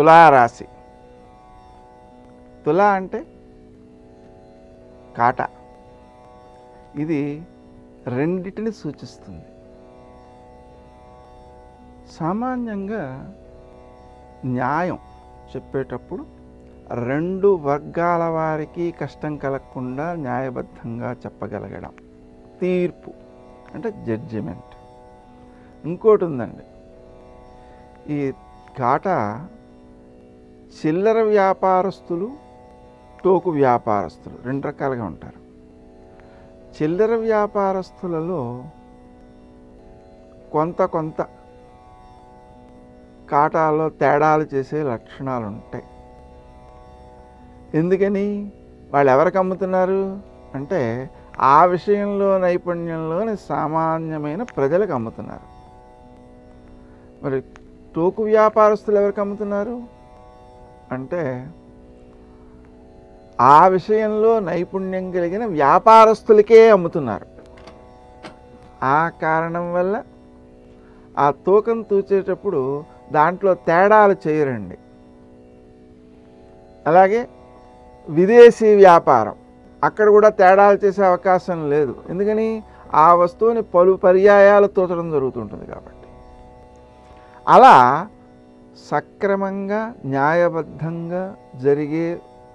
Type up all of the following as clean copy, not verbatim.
తులారాశి. తుల అంటే కాట. ఇది రెండిటిని సూచిస్తుంది. సామాన్యంగా న్యాయం చెప్పేటప్పుడు రెండు వర్గాల వారికి కష్టం కలగకుండా న్యాయబద్ధంగా చెప్పగలగడం. తీర్పు అంటే జడ్జిమెంట్. ఇంకోటి ఉందండి, ఈ కాట చిల్లర వ్యాపారస్తులు, టోకు వ్యాపారస్తులు రెండు రకాలుగా ఉంటారు. చిల్లర వ్యాపారస్తులలో కొంత కాటాలో తేడాలు చేసే లక్షణాలు ఉంటాయి. ఎందుకని? వాళ్ళు ఎవరికి అమ్ముతున్నారు అంటే ఆ విషయంలో నైపుణ్యంలోని సామాన్యమైన ప్రజలకు అమ్ముతున్నారు. మరి టోకు వ్యాపారస్తులు ఎవరికి అమ్ముతున్నారు అంటే ఆ విషయంలో నైపుణ్యం కలిగిన వ్యాపారస్తులకే అమ్ముతున్నారు. ఆ కారణం వల్ల ఆ తూకం తూచేటప్పుడు దాంట్లో తేడాలు చేయరండి. అలాగే విదేశీ వ్యాపారం, అక్కడ కూడా తేడాలు చేసే అవకాశం లేదు. ఎందుకని? ఆ వస్తువుని పలు పర్యాయాలు తూచడం జరుగుతుంటుంది కాబట్టి. అలా సక్రమంగా న్యాయబద్ధంగా జరిగే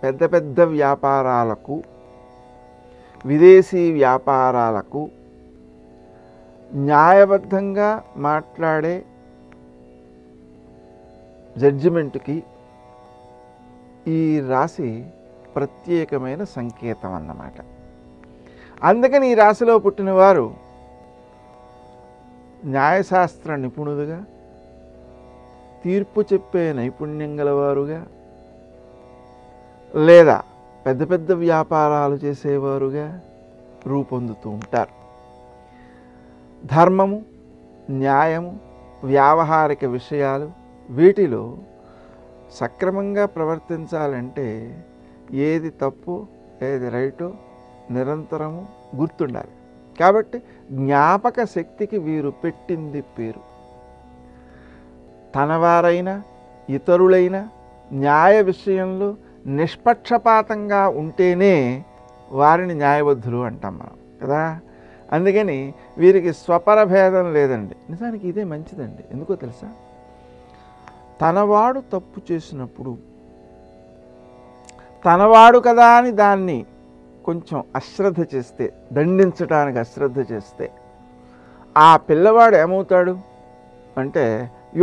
పెద్ద పెద్ద వ్యాపారాలకు, విదేశీ వ్యాపారాలకు న్యాయబద్ధంగా మాట్లాడే జడ్జిమెంట్కి ఈ రాశి ప్రత్యేకమైన సంకేతం అన్నమాట. అందుకని ఈ రాశిలో పుట్టినవారు న్యాయశాస్త్ర నిపుణులుగా, తీర్పు చెప్పే నైపుణ్యం గలవారుగా, లేదా పెద్ద పెద్ద వ్యాపారాలు చేసేవారుగా రూపొందుతూ ఉంటారు. ధర్మము, న్యాయము, వ్యావహారిక విషయాలు వీటిలో సక్రమంగా ప్రవర్తించాలంటే ఏది తప్పు ఏది రైటో నిరంతరము గుర్తుండాలి. కాబట్టి జ్ఞాపక శక్తికి వీరు పెట్టింది పేరు. తనవారైనా ఇతరులైనా న్యాయ విషయంలో నిష్పక్షపాతంగా ఉంటేనే వారిని న్యాయబద్ధులు అంటాం మనం కదా. అందుకని వీరికి స్వపర భేదం లేదండి. నిజానికి ఇదే మంచిదండి. ఎందుకో తెలుసా? తనవాడు తప్పు చేసినప్పుడు తనవాడు కదా అని దాన్ని కొంచెం అశ్రద్ధ చేస్తే, దండించడానికి అశ్రద్ధ చేస్తే ఆ పిల్లవాడు ఏమవుతాడు అంటే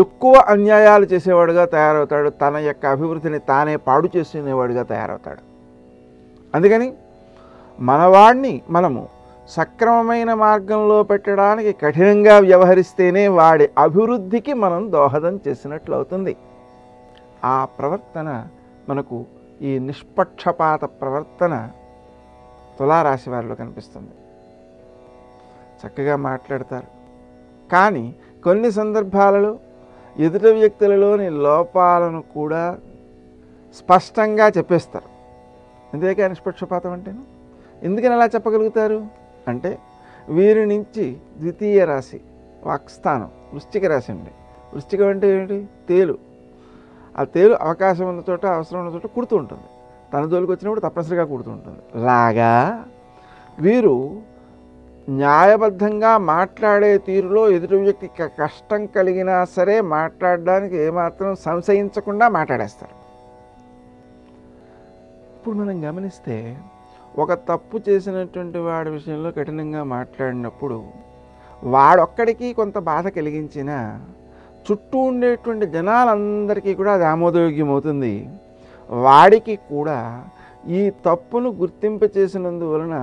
ఎక్కువ అన్యాయాలు చేసేవాడుగా తయారవుతాడు. తన యొక్క అభివృద్ధిని తానే పాడు చేసుకునేవాడుగా తయారవుతాడు. అందుకని మనవాడిని మనము సక్రమమైన మార్గంలో పెట్టడానికి కఠినంగా వ్యవహరిస్తేనే వాడి అభివృద్ధికి మనం దోహదం చేసినట్లు అవుతుంది. ఆ ప్రవర్తన మనకు ఈ నిష్పక్షపాత ప్రవర్తన తులారాశి వారిలో కనిపిస్తుంది. చక్కగా మాట్లాడతారు, కానీ కొన్ని సందర్భాలలో ఎదుటి వ్యక్తులలోని లోపాలను కూడా స్పష్టంగా చెప్పేస్తారు. అంతేకా నిష్పక్షపాతం అంటేను. ఎందుకని అలా చెప్పగలుగుతారు అంటే వీరి నుంచి ద్వితీయ రాశి వాక్స్థానం వృశ్చిక రాశి అండి. వృశ్చికం అంటే ఏంటి? తేలు. ఆ తేలు అవకాశం ఉన్న చోట, అవసరం ఉన్న చోట కుడుతూ ఉంటుంది. తన జోలికి వచ్చినప్పుడు తప్పనిసరిగా కుడుతూ ఉంటుంది. లాగా వీరు న్యాయబద్ధంగా మాట్లాడే తీరులో ఎదుటి వ్యక్తికి కష్టం కలిగినా సరే మాట్లాడడానికి ఏమాత్రం సంశయించకుండా మాట్లాడేస్తారు. ఇప్పుడు మనం గమనిస్తే ఒక తప్పు చేసినటువంటి వాడి విషయంలో కఠినంగా మాట్లాడినప్పుడు వాడొక్కడికి కొంత బాధ కలిగించిన చుట్టూ ఉండేటువంటి జనాలందరికీ కూడా అది ఆమోదయోగ్యం అవుతుంది. వాడికి కూడా ఈ తప్పును గుర్తింప చేసినందువలన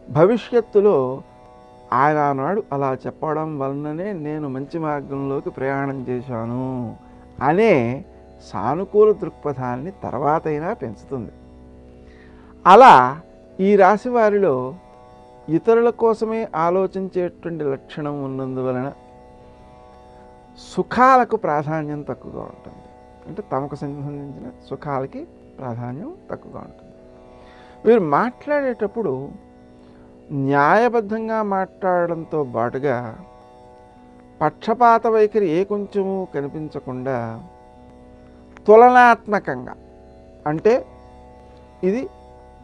భవిష్యత్తులో ఆయన నాడు అలా చెప్పడం వలననే నేను మంచి మార్గంలోకి ప్రయాణం చేశాను అనే సానుకూల దృక్పథాన్ని తర్వాతైనా పెంచుతుంది. అలా ఈ రాశి వారిలో ఇతరుల కోసమే ఆలోచించేటువంటి లక్షణం ఉన్నందువలన సుఖాలకు ప్రాధాన్యం తక్కువగా ఉంటుంది. అంటే తమకు సంబంధించిన సుఖాలకి ప్రాధాన్యం తక్కువగా ఉంటుంది. వీరు మాట్లాడేటప్పుడు న్యాయబద్ధంగా మాట్లాడడంతో పాటుగా పక్షపాత వైఖరి ఏ కొంచెము కనిపించకుండా తులనాత్మకంగా, అంటే ఇది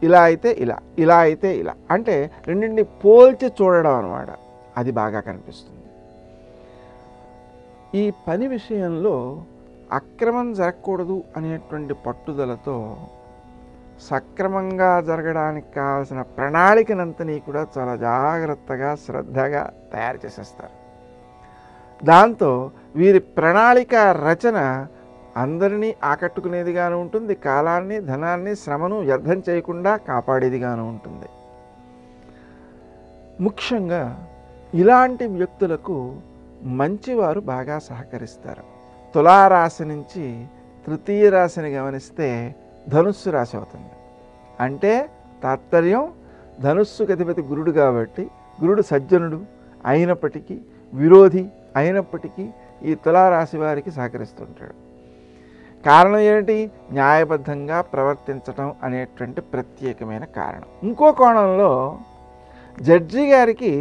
ఇలా అయితే ఇలా, ఇలా అయితే ఇలా, అంటే రెండింటిని పోల్చి చూడడం అన్నమాట. అది బాగా కనిపిస్తుంది. ఈ పని విషయంలో అక్రమం జరగకూడదు అనేటువంటి పట్టుదలతో సక్రమంగా జరగడానికి కావాల్సిన ప్రణాళికనంతని కూడా చాలా జాగ్రత్తగా శ్రద్ధగా తయారు చేసేస్తారు. దాంతో వీరి ప్రణాళిక రచన అందరినీ ఆకట్టుకునేదిగాను ఉంటుంది, కాలాన్ని ధనాన్ని శ్రమను వ్యర్థం చేయకుండా కాపాడేదిగాను ఉంటుంది. ముఖ్యంగా ఇలాంటి వ్యక్తులకు మంచివారు బాగా సహకరిస్తారు. తులారాశి నుంచి తృతీయ రాశిని గమనిస్తే ధనుస్సు రాశి అవుతుంది. అంటే తాత్పర్యం, ధనుస్సుకి అధిపతి గురుడు కాబట్టి గురుడు సజ్జనుడు అయినప్పటికీ విరోధి అయినప్పటికీ ఈ తులారాశి వారికి సహకరిస్తుంటాడు. కారణం ఏంటి? న్యాయబద్ధంగా ప్రవర్తించటం అనేటువంటి ప్రత్యేకమైన కారణం. ఇంకో కోణంలో జడ్జి గారికి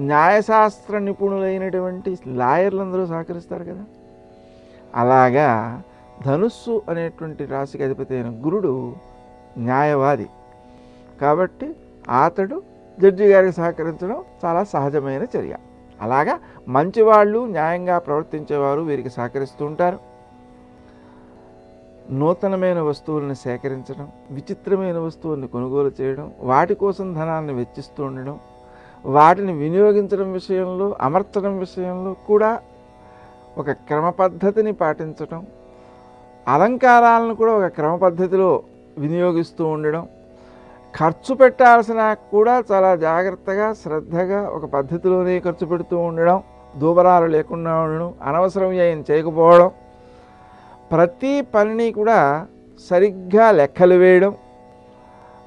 న్యాయశాస్త్ర నిపుణులైనటువంటి లాయర్లందరూ సహకరిస్తారు కదా. అలాగా ధనుస్సు అనేటువంటి రాశికి అధిపతి అయిన గురుడు న్యాయవాది కాబట్టి అతడు జడ్జి గారికి సహకరించడం చాలా సహజమైన చర్య. అలాగా మంచివాళ్ళు, న్యాయంగా ప్రవర్తించేవారు వీరికి సహకరిస్తూ ఉంటారు. నూతనమైన వస్తువులను సేకరించడం, విచిత్రమైన వస్తువులను కొనుగోలు చేయడం, వాటి కోసం ధనాన్ని వెచ్చిస్తూ ఉండడం, వాటిని వినియోగించడం విషయంలో, అమర్చడం విషయంలో కూడా ఒక క్రమ పద్ధతిని పాటించడం, అలంకారాలను కూడా ఒక క్రమ పద్ధతిలో వినియోగిస్తూ ఉండడం, ఖర్చు పెట్టాల్సిన కూడా చాలా జాగ్రత్తగా శ్రద్ధగా ఒక పద్ధతిలోనే ఖర్చు పెడుతూ ఉండడం, దూబరాలు లేకుండా ఉండడం, అనవసరం ఏం చేయకపోవడం, ప్రతి పనిని కూడా సరిగ్గా లెక్కలు వేయడం,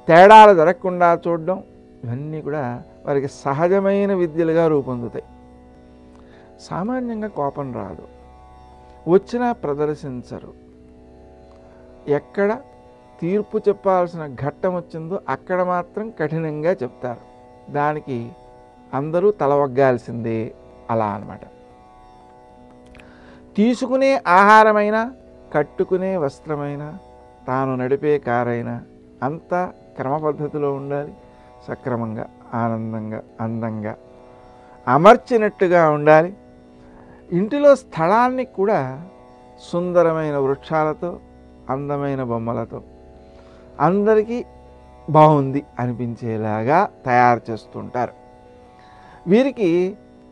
తేడాలు జరగకుండా చూడడం, ఇవన్నీ కూడా వారికి సహజమైన విద్యలుగా రూపొందుతాయి. సామాన్యంగా కోపం రాదు, వచ్చినా ప్రదర్శించరు. ఎక్కడ తీర్పు చెప్పాల్సిన ఘట్టం వచ్చిందో అక్కడ మాత్రం కఠినంగా చెప్తారు. దానికి అందరూ తలవగ్గాల్సిందే. అలా అన్నమాట. తీసుకునే ఆహారమైనా, కట్టుకునే వస్త్రమైనా, తాను నడిపే కారైనా అంతా క్రమ పద్ధతిలో ఉండాలి. సక్రమంగా, ఆనందంగా, అందంగా అమర్చినట్టుగా ఉండాలి. ఇంటిలో స్థలాన్ని కూడా సుందరమైన వృక్షాలతో, అందమైన బొమ్మలతో అందరికీ బాగుంది అనిపించేలాగా తయారు చేస్తుంటారు. వీరికి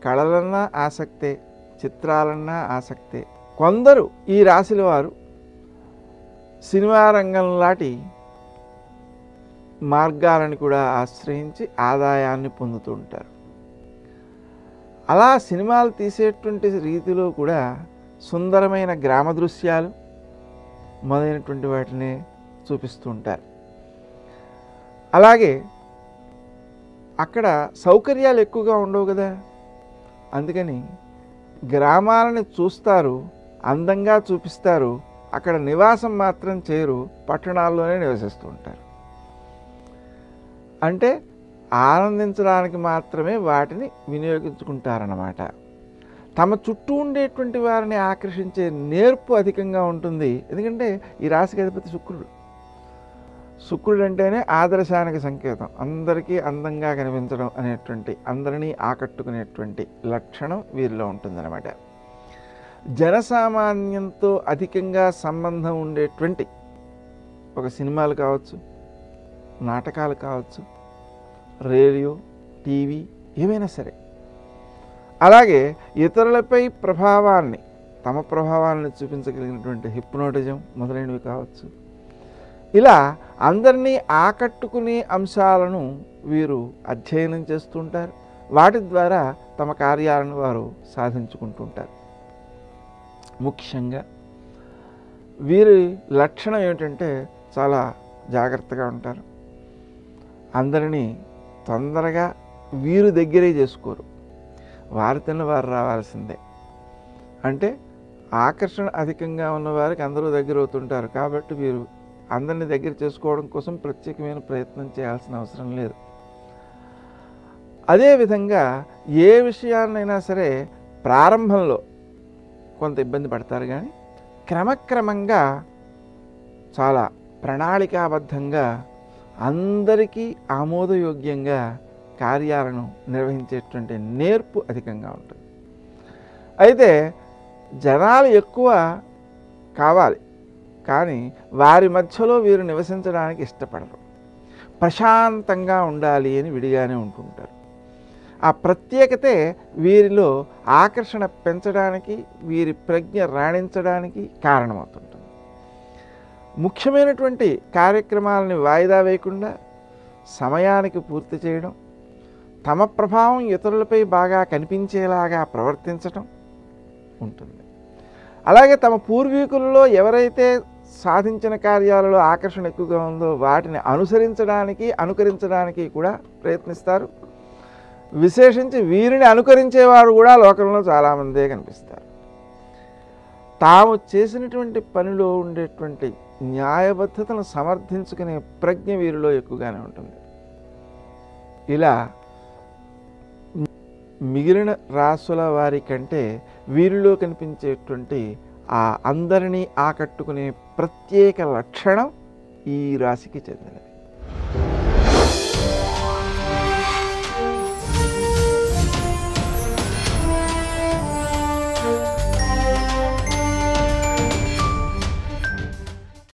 కళలన్నా ఆసక్తే, చిత్రాలన్నా ఆసక్తే. కొందరు ఈ రాశిల వారు సినిమా రంగం లాంటి మార్గాలను కూడా ఆశ్రయించి ఆదాయాన్ని పొందుతూ ఉంటారు. అలా సినిమాలు తీసేటువంటి రీతిలో కూడా సుందరమైన గ్రామ దృశ్యాలు మొదలైనటువంటి వాటిని చూపిస్తూ ఉంటారు. అలాగే అక్కడ సౌకర్యాలు ఎక్కువగా ఉండవు కదా, అందుకని గ్రామాలని చూస్తారు, అందంగా చూపిస్తారు. అక్కడ నివాసం మాత్రం చేయరు, పట్టణాల్లోనే నివసిస్తూ ఉంటారు. అంటే ఆనందించడానికి మాత్రమే వాటిని వినియోగించుకుంటారన్నమాట. తమ చుట్టూ ఉండేటువంటి వారిని ఆకర్షించే నేర్పు అధికంగా ఉంటుంది. ఎందుకంటే ఈ రాశికి అధిపతి శుక్రుడు. శుక్రుడు అంటేనే ఆదర్శానికి సంకేతం. అందరికీ అందంగా కనిపించడం అనేటువంటి, అందరినీ ఆకట్టుకునేటువంటి లక్షణం వీరిలో ఉంటుందన్నమాట. జనసామాన్యంతో అధికంగా సంబంధం ఉండేటువంటి ఒక సినిమాలు కావచ్చు, నాటకాలు కావచ్చు, రేడియో, టీవీ, ఏమైనా సరే. అలాగే ఇతరులపై ప్రభావాన్ని, తమ ప్రభావాన్ని చూపించగలిగినటువంటి హిప్నోటిజం మొదలైనవి కావచ్చు. ఇలా అందరినీ ఆకట్టుకునే అంశాలను వీరు అధ్యయనం చేస్తుంటారు. వాటి ద్వారా తమ కార్యాలను వారు సాధించుకుంటుంటారు. ముఖ్యంగా వీరి లక్షణం ఏమిటంటే చాలా జాగ్రత్తగా ఉంటారు. అందరినీ తొందరగా వీరు దగ్గరే చేసుకోరు, వారితోనే వారు రావాల్సిందే. అంటే ఆకర్షణ అధికంగా ఉన్నవారికి అందరూ దగ్గర అవుతుంటారు. కాబట్టి వీరు అందరినీ దగ్గర చేసుకోవడం కోసం ప్రత్యేకమైన ప్రయత్నం చేయాల్సిన అవసరం లేదు. అదేవిధంగా ఏ విషయాన్నైనా సరే ప్రారంభంలో కొంత ఇబ్బంది పడతారు, కానీ క్రమక్రమంగా చాలా ప్రణాళికాబద్ధంగా అందరికీ ఆమోదయోగ్యంగా కార్యాలను నిర్వహించేటువంటి నేర్పు అధికంగా ఉంటుంది. అయితే జనాలు ఎక్కువ కావాలి, కానీ వారి మధ్యలో వీరు నివసించడానికి ఇష్టపడరు. ప్రశాంతంగా ఉండాలి అని విడిగానే ఉంటుంటారు. ఆ ప్రత్యేకతే వీరిలో ఆకర్షణ పెంచడానికి, వీరి ప్రజ్ఞ రాణించడానికి కారణమవుతుంటుంది. ముఖ్యమైనటువంటి కార్యక్రమాలని వాయిదా వేయకుండా సమయానికి పూర్తి చేయడం, తమ ప్రభావం ఇతరులపై బాగా కనిపించేలాగా ప్రవర్తించటం ఉంటుంది. అలాగే తమ పూర్వీకుల్లో ఎవరైతే సాధించిన కార్యాలలో ఆకర్షణ ఎక్కువగా ఉందో వాటిని అనుకరించడానికి కూడా ప్రయత్నిస్తారు. విశేషించి వీరిని అనుకరించేవారు కూడా లోకంలో చాలామందే కనిపిస్తారు. తాము చేసినటువంటి పనిలో ఉండేటువంటి న్యాయబద్ధతను సమర్థించుకునే ప్రజ్ఞ వీరిలో ఎక్కువగానే ఉంటుంది. ఇలా మిగిలిన రాసుల వారి కంటే వీరిలో కనిపించేటువంటి ఆ అందరినీ ఆకట్టుకునే ప్రత్యేక లక్షణం ఈ రాశికి చెందినది.